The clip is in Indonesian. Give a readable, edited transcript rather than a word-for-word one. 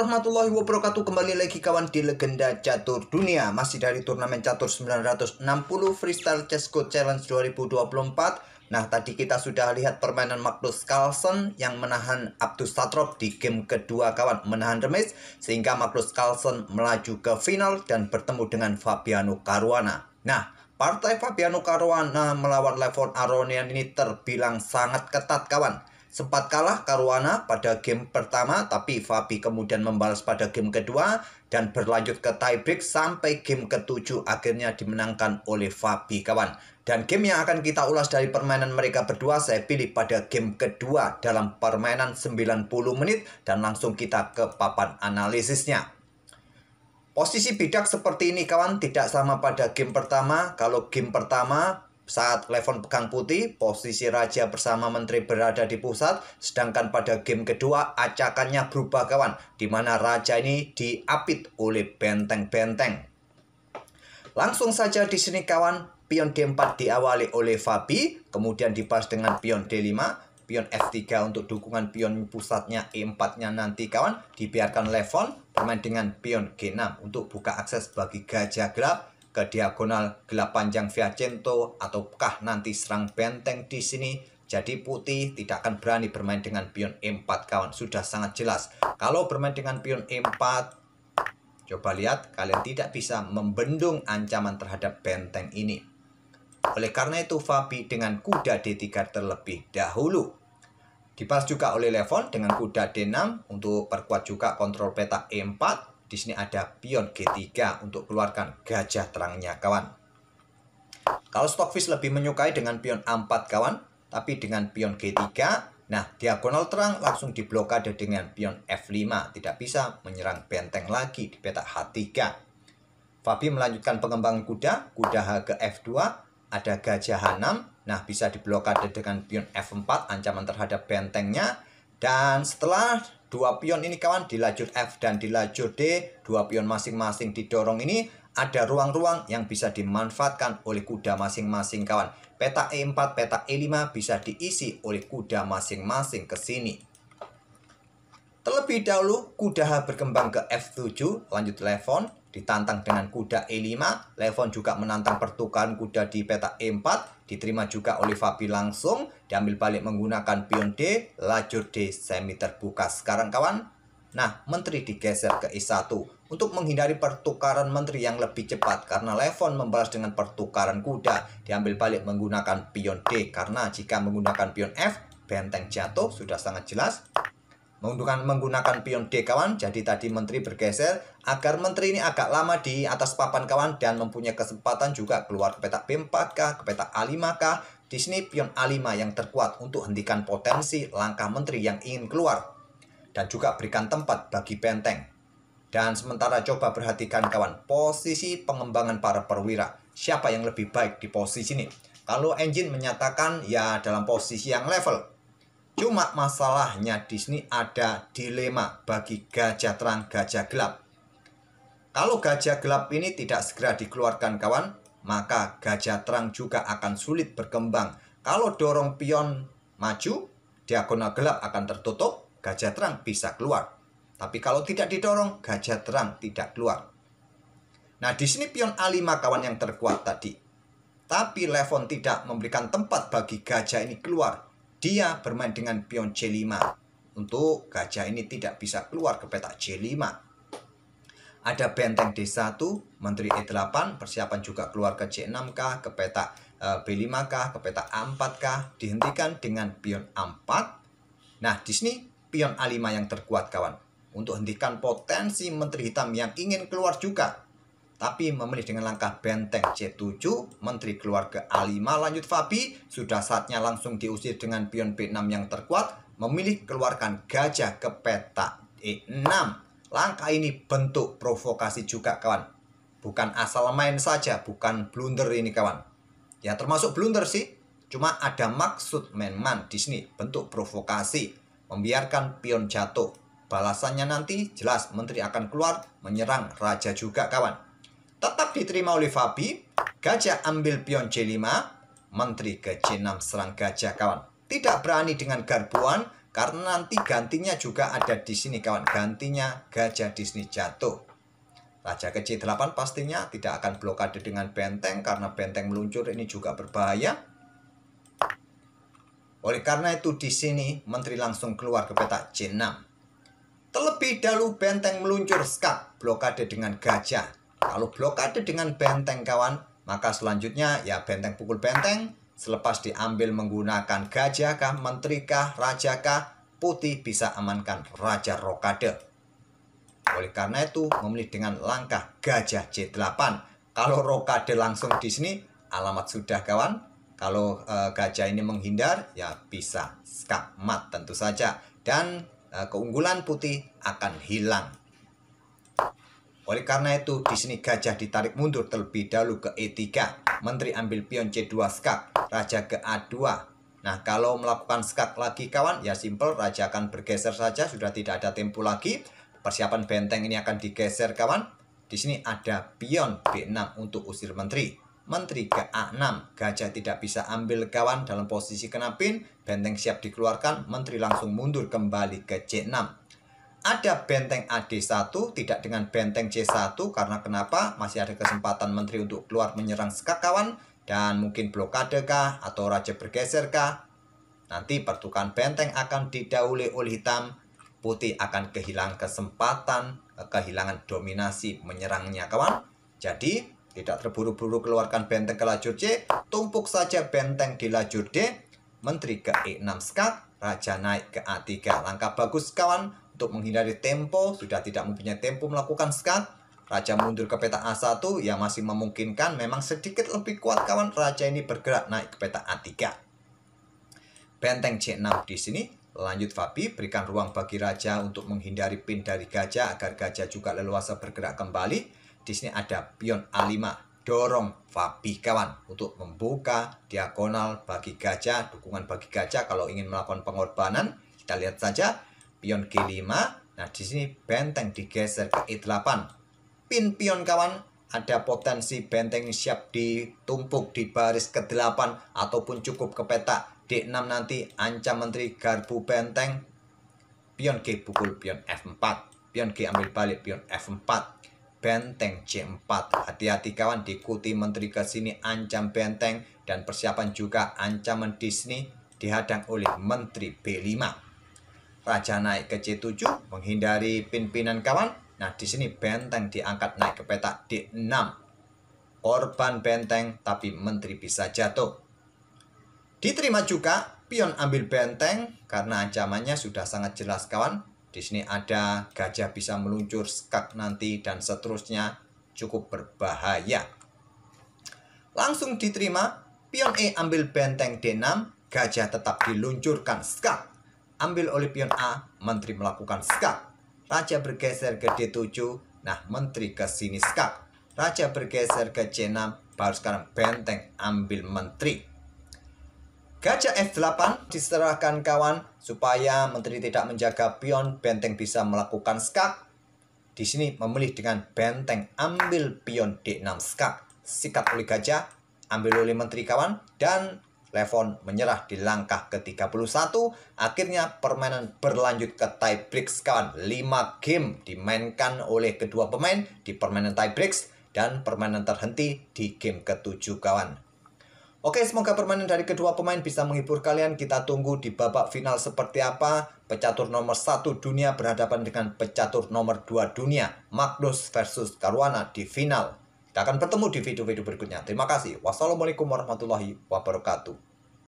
warahmatullahi wabarakatuh. Kembali lagi kawan di Legenda Catur Dunia. Masih dari turnamen catur 960 Freestyle Chess Go Challenge 2024. Nah, tadi kita sudah lihat permainan Magnus Carlsen yang menahan Abdus Satrov di game kedua kawan, menahan remis sehingga Magnus Carlsen melaju ke final dan bertemu dengan Fabiano Caruana. Nah, partai Fabiano Caruana melawan Levon Aronian ini terbilang sangat ketat kawan. Sempat kalah Caruana pada game pertama, tapi Fabi kemudian membalas pada game kedua dan berlanjut ke tiebreak sampai game ke-7 akhirnya dimenangkan oleh Fabi kawan. Dan game yang akan kita ulas dari permainan mereka berdua saya pilih pada game kedua dalam permainan 90 menit dan langsung kita ke papan analisisnya. Posisi bidak seperti ini kawan, tidak sama pada game pertama. Kalau game pertama saat Levon pegang putih, posisi raja bersama menteri berada di pusat. Sedangkan pada game kedua, acakannya berubah kawan. Di mana raja ini diapit oleh benteng-benteng. Langsung saja di sini kawan, pion D4 diawali oleh Fabi. Kemudian dibalas dengan pion D5. Pion F3 untuk dukungan pion pusatnya E4-nya nanti kawan. Dibiarkan Levon bermain dengan pion G6 untuk buka akses bagi gajah gelap ke diagonal gelap panjang Viacento, ataukah nanti serang benteng di sini. Jadi putih tidak akan berani bermain dengan pion E4 kawan, sudah sangat jelas. Kalau bermain dengan pion E4, coba lihat kalian tidak bisa membendung ancaman terhadap benteng ini. Oleh karena itu Fabi dengan kuda D3 terlebih dahulu. Dibalas juga oleh Levon dengan kuda D6 untuk perkuat juga kontrol peta E4. Di sini ada pion G3 untuk keluarkan gajah terangnya kawan. Kalau Stockfish lebih menyukai dengan pion A4 kawan, tapi dengan pion G3, nah diagonal terang langsung diblokade dengan pion F5, tidak bisa menyerang benteng lagi di peta H3. Fabi melanjutkan pengembangan kuda H ke F2, ada gajah H6, nah bisa diblokade dengan pion F4, ancaman terhadap bentengnya. Dan setelah dua pion ini kawan di lajur F dan di lajur D, dua pion masing-masing didorong ini, ada ruang-ruang yang bisa dimanfaatkan oleh kuda masing-masing kawan. Peta E4, peta E5 bisa diisi oleh kuda masing-masing ke sini. Terlebih dahulu kuda H berkembang ke F7, lanjut Levon ditantang dengan kuda E5. Levon juga menantang pertukaran kuda di peta E4, diterima juga oleh Fabi langsung, diambil balik menggunakan pion D, lajur D semi terbuka sekarang kawan. Nah, menteri digeser ke E1 untuk menghindari pertukaran menteri yang lebih cepat karena Levon membalas dengan pertukaran kuda, diambil balik menggunakan pion D karena jika menggunakan pion F, benteng jatuh, sudah sangat jelas. Menggunakan pion D kawan, jadi tadi menteri bergeser agar menteri ini agak lama di atas papan kawan dan mempunyai kesempatan juga keluar ke peta B4K, ke peta A5K. Di sini pion A5 yang terkuat untuk hentikan potensi langkah menteri yang ingin keluar dan juga berikan tempat bagi benteng. Dan sementara coba perhatikan kawan, posisi pengembangan para perwira, siapa yang lebih baik di posisi ini? Kalau engine menyatakan ya dalam posisi yang level. Cuma masalahnya di sini ada dilema bagi gajah terang, gajah gelap. Kalau gajah gelap ini tidak segera dikeluarkan kawan, maka gajah terang juga akan sulit berkembang. Kalau dorong pion maju, diagonal gelap akan tertutup, gajah terang bisa keluar. Tapi kalau tidak didorong, gajah terang tidak keluar. Nah, di sini pion A5 kawan yang terkuat tadi. Tapi Levon tidak memberikan tempat bagi gajah ini keluar. Dia bermain dengan pion C5 untuk gajah ini tidak bisa keluar ke peta C5. Ada benteng D1, menteri E8, persiapan juga keluar ke C6K, ke peta B5K, ke peta A4K, dihentikan dengan pion A4. Nah, di sini pion A5 yang terkuat kawan, untuk hentikan potensi menteri hitam yang ingin keluar juga. Tapi memilih dengan langkah benteng C7, menteri keluar ke A5, lanjut Fabi, sudah saatnya langsung diusir dengan pion B6 yang terkuat, memilih keluarkan gajah ke peta E6. Langkah ini bentuk provokasi juga kawan. Bukan asal main saja, bukan blunder ini kawan. Ya termasuk blunder sih, cuma ada maksud main-man di sini, bentuk provokasi, membiarkan pion jatuh. Balasannya nanti jelas menteri akan keluar, menyerang raja juga kawan. Tetap diterima oleh Fabi, gajah ambil pion C5, menteri ke C6 serang gajah kawan. Tidak berani dengan garbuan, Karena nanti gantinya juga ada di sini kawan. Gantinya gajah di sini jatuh. Raja ke C8 pastinya tidak akan blokade dengan benteng karena benteng meluncur ini juga berbahaya. Oleh karena itu di sini menteri langsung keluar ke peta C6. Terlebih dahulu benteng meluncur skak, blokade dengan gajah. Kalau blokade dengan benteng kawan, maka selanjutnya ya benteng pukul benteng. Selepas diambil menggunakan gajah kah, menteri kah, raja kah, putih bisa amankan raja rokade. Oleh karena itu memilih dengan langkah gajah C8. Kalau rokade langsung di sini alamat sudah kawan. Kalau gajah ini menghindar ya bisa skak mat tentu saja. Dan keunggulan putih akan hilang. Oleh karena itu di sini gajah ditarik mundur terlebih dahulu ke E3. Menteri ambil pion C2 skak, raja ke A2. Nah, kalau melakukan skak lagi kawan, ya simple, raja akan bergeser saja, sudah tidak ada tempo lagi. Persiapan benteng ini akan digeser kawan. Di sini ada pion B6 untuk usir menteri. Menteri ke A6, gajah tidak bisa ambil kawan dalam posisi kena pin. Benteng siap dikeluarkan, menteri langsung mundur kembali ke C6. Ada benteng AD1, tidak dengan benteng C1, karena kenapa? Masih ada kesempatan menteri untuk keluar menyerang skak kawan. Dan mungkin blokade kah, atau raja bergeser kah. Nanti pertukaran benteng akan didahului oleh hitam. Putih akan kehilangan kesempatan, kehilangan dominasi menyerangnya kawan. Jadi tidak terburu-buru keluarkan benteng ke lajur C, tumpuk saja benteng di lajur D. Menteri ke E6 skak, raja naik ke A3. Langkah bagus kawan untuk menghindari tempo, sudah tidak mempunyai tempo melakukan skak. Raja mundur ke peta A1 yang masih memungkinkan, memang sedikit lebih kuat kawan. Raja ini bergerak naik ke peta A3. Benteng C6 di sini. Lanjut Fabi, berikan ruang bagi raja untuk menghindari pin dari gajah agar gajah juga leluasa bergerak kembali. Di sini ada pion A5, dorong Fabi kawan untuk membuka diagonal bagi gajah, dukungan bagi gajah kalau ingin melakukan pengorbanan. Kita lihat saja pion G5. Nah, di sini benteng digeser ke E8. Pin pion kawan, ada potensi benteng siap ditumpuk di baris ke-8 ataupun cukup ke peta D6 nanti ancam menteri garbu benteng. Pion G pukul pion F4. Pion G ambil balik pion F4. Benteng C4. Hati-hati kawan, diikuti menteri ke sini ancam benteng dan persiapan juga ancaman di sini dihadang oleh menteri B5. Raja naik ke C7 menghindari pin-pinan kawan. Nah, di sini benteng diangkat naik ke peta D6. Korban benteng tapi menteri bisa jatuh. Diterima juga pion ambil benteng karena ancamannya sudah sangat jelas kawan. Di sini ada gajah bisa meluncur skak nanti dan seterusnya, cukup berbahaya. Langsung diterima pion E ambil benteng D6, gajah tetap diluncurkan skak. Ambil oleh pion A, menteri melakukan skak. Raja bergeser ke D7, nah menteri ke sini skak. Raja bergeser ke C6, baru sekarang benteng ambil menteri. Gajah F8 diserahkan kawan supaya menteri tidak menjaga pion, benteng bisa melakukan skak. Di sini memilih dengan benteng ambil pion D6 skak. Sikat oleh gajah, ambil oleh menteri kawan, dan Levon menyerah di langkah ke-31. Akhirnya permainan berlanjut ke tie breaks kawan. 5 game dimainkan oleh kedua pemain di permainan tie breaks dan permainan terhenti di game ke-7 kawan. Oke, semoga permainan dari kedua pemain bisa menghibur kalian. Kita tunggu di babak final seperti apa. Pecatur nomor 1 dunia berhadapan dengan pecatur nomor 2 dunia, Magnus versus Caruana di final. Kita akan bertemu di video-video berikutnya. Terima kasih. Wassalamualaikum warahmatullahi wabarakatuh.